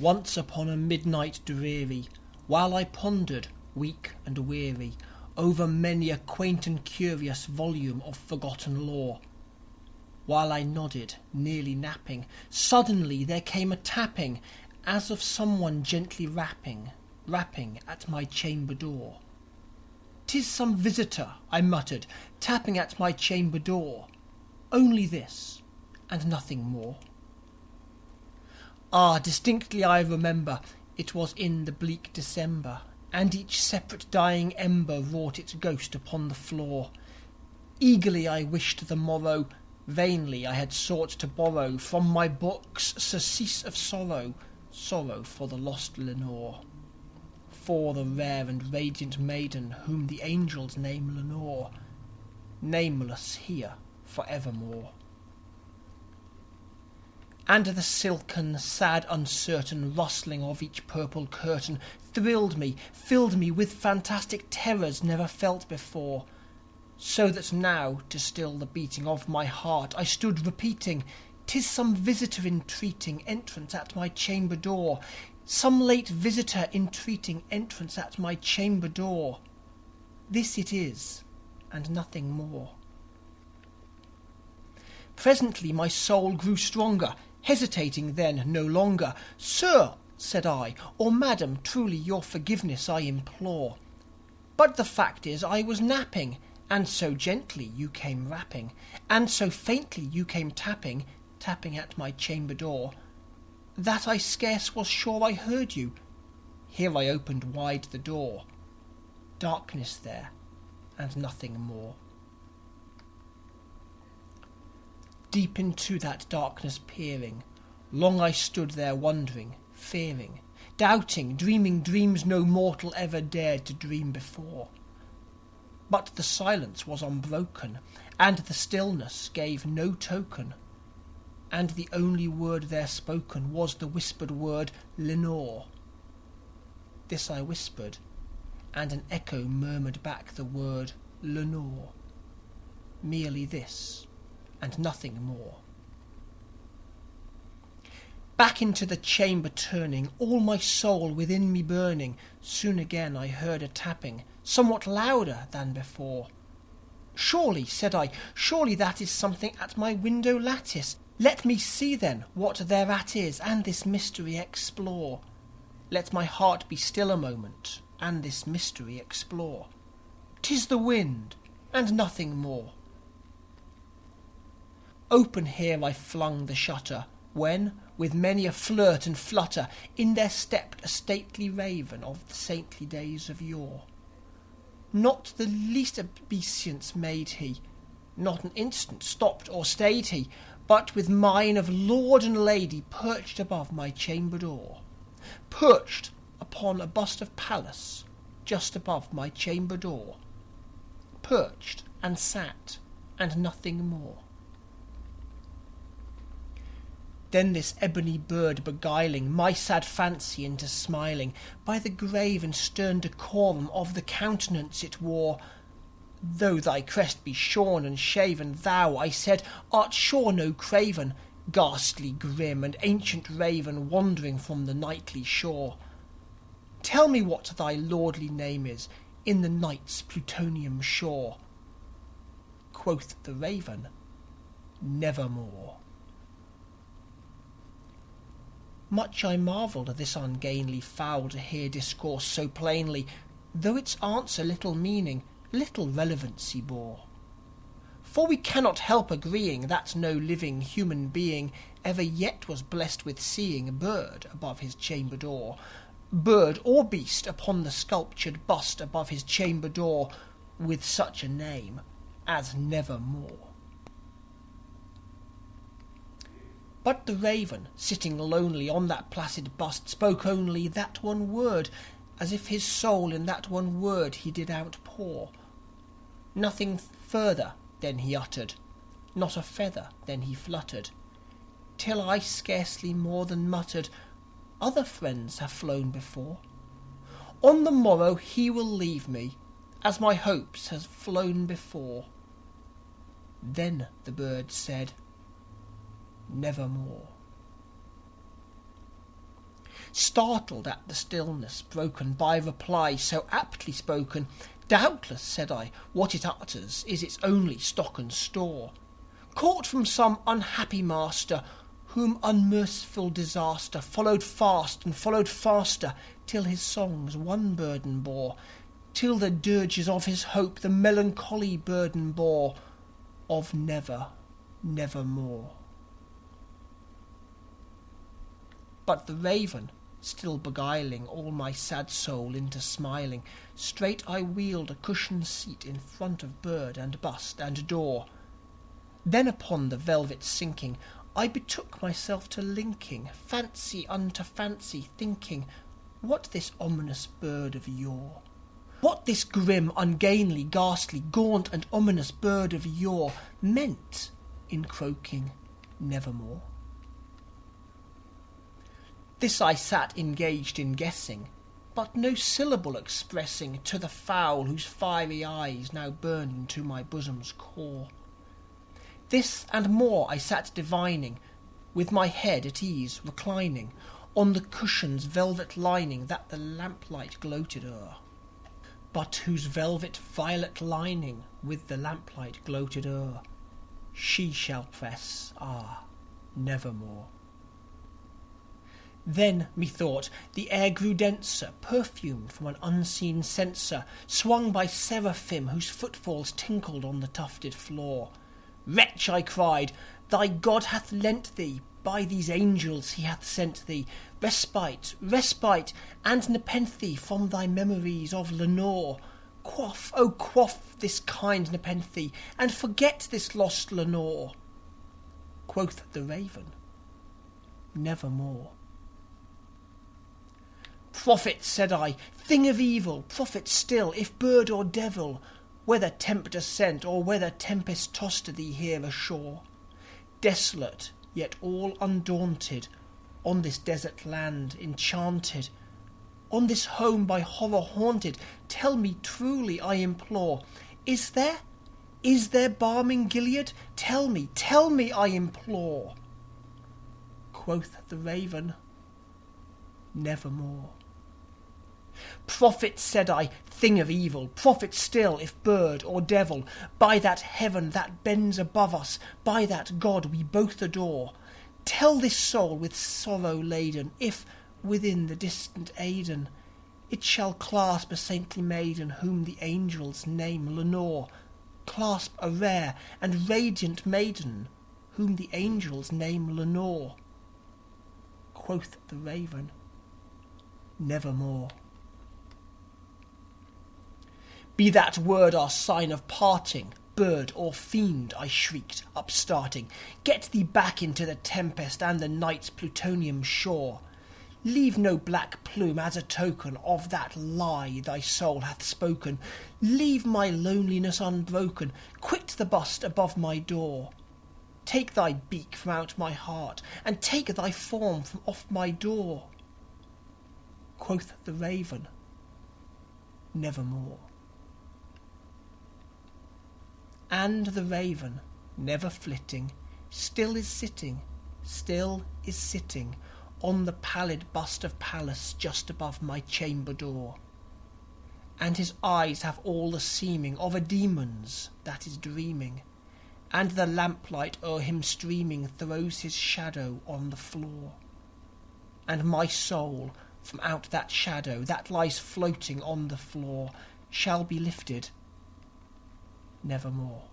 Once upon a midnight dreary, while I pondered, weak and weary, over many a quaint and curious volume of forgotten lore, while I nodded, nearly napping, suddenly there came a tapping, as of someone gently rapping at my chamber door. "'Tis some visitor," I muttered, "tapping at my chamber door. Only this, and nothing more." Ah, distinctly I remember, it was in the bleak December, and each separate dying ember wrought its ghost upon the floor. Eagerly I wished the morrow, vainly I had sought to borrow from my books surcease of sorrow, sorrow for the lost Lenore, for the rare and radiant maiden whom the angels name Lenore, nameless here for evermore. And the silken, sad, uncertain rustling of each purple curtain thrilled me, filled me with fantastic terrors never felt before, so that now, to still the beating of my heart, I stood repeating, "'Tis some visitor entreating entrance at my chamber door, some late visitor entreating entrance at my chamber door. This it is, and nothing more." Presently my soul grew stronger, hesitating then no longer. "Sir," said I, "or madam, truly your forgiveness I implore. But the fact is I was napping, and so gently you came rapping, and so faintly you came tapping at my chamber door, that I scarce was sure I heard you." Here I opened wide the door. Darkness there, and nothing more. Deep into that darkness peering, long I stood there wondering, fearing, doubting, dreaming dreams no mortal ever dared to dream before. But the silence was unbroken, and the stillness gave no token, and the only word there spoken was the whispered word "Lenore." This I whispered, and an echo murmured back the word "Lenore." Merely this, and nothing more. Back into the chamber turning, all my soul within me burning, soon again I heard a tapping, somewhat louder than before. "Surely," said I, "surely that is something at my window lattice. Let me see then what thereat is, and this mystery explore. Let my heart be still a moment, and this mystery explore. 'Tis the wind, and nothing more." Open here I flung the shutter, when, with many a flirt and flutter, in there stepped a stately raven of the saintly days of yore. Not the least obeisance made he, not an instant stopped or stayed he, but with mien of lord and lady perched above my chamber door, perched upon a bust of Pallas just above my chamber door, perched and sat, and nothing more. Then this ebony bird beguiling my sad fancy into smiling, by the grave and stern decorum of the countenance it wore, "Though thy crest be shorn and shaven, thou," I said, "art sure no craven, ghastly, grim, and ancient raven wandering from the nightly shore. Tell me what thy lordly name is in the night's Plutonian shore." Quoth the raven, "Nevermore." Much I marvelled at this ungainly fowl to hear discourse so plainly, though its answer little meaning, little relevancy bore. For we cannot help agreeing that no living human being ever yet was blessed with seeing a bird above his chamber door, bird or beast upon the sculptured bust above his chamber door, with such a name as Nevermore. But the raven, sitting lonely on that placid bust, spoke only that one word, as if his soul in that one word he did outpour. Nothing further then he uttered, not a feather then he fluttered, till I scarcely more than muttered, "Other friends have flown before. On the morrow he will leave me, as my hopes have flown before." Then the bird said, "Nevermore." startled at the stillness broken by reply so aptly spoken. "Doubtless," said I, "what it utters is its only stock and store, caught from some unhappy master, whom unmerciful disaster followed fast and followed faster, till his songs one burden bore, till the dirges of his hope the melancholy burden bore of never, nevermore." But the raven, still beguiling all my sad soul into smiling, straight I wheeled a cushioned seat in front of bird and bust and door. Then upon the velvet sinking, I betook myself to linking fancy unto fancy, thinking what this ominous bird of yore, what this grim, ungainly, ghastly, gaunt and ominous bird of yore meant in croaking nevermore. This I sat engaged in guessing, but no syllable expressing to the fowl whose fiery eyes now burned into my bosom's core. This and more I sat divining, with my head at ease reclining on the cushion's velvet lining that the lamplight gloated o'er, but whose velvet violet lining with the lamplight gloated o'er she shall press, nevermore. Then, methought, the air grew denser, perfumed from an unseen censer, swung by seraphim whose footfalls tinkled on the tufted floor. "Wretch," I cried, "thy God hath lent thee, by these angels he hath sent thee, respite, respite, and nepenthe from thy memories of Lenore. Quaff, oh quaff this kind nepenthe, and forget this lost Lenore." Quoth the raven, "Nevermore." "Prophet," said I, "thing of evil, prophet still, if bird or devil, whether tempter sent or whether tempest tossed thee here ashore, desolate yet all undaunted, on this desert land enchanted, on this home by horror haunted, tell me truly, I implore, is there balm in Gilead? Tell me, I implore." Quoth the raven, "Nevermore." "Prophet," said I, "thing of evil, prophet still, if bird or devil, by that heaven that bends above us, by that God we both adore, tell this soul with sorrow laden, if, within the distant Aidenn, it shall clasp a saintly maiden whom the angels name Lenore, clasp a rare and radiant maiden whom the angels name Lenore." Quoth the raven, "Nevermore." "Be that word our sign of parting, bird or fiend," I shrieked, upstarting, "get thee back into the tempest and the night's plutonium shore. Leave no black plume as a token of that lie thy soul hath spoken. Leave my loneliness unbroken. Quit the bust above my door. Take thy beak from out my heart, and take thy form from off my door." Quoth the raven, "Nevermore." And the raven, never flitting, still is sitting on the pallid bust of Pallas just above my chamber door. And his eyes have all the seeming of a demon's that is dreaming, and the lamplight o'er him streaming throws his shadow on the floor. And my soul from out that shadow that lies floating on the floor shall be lifted nevermore.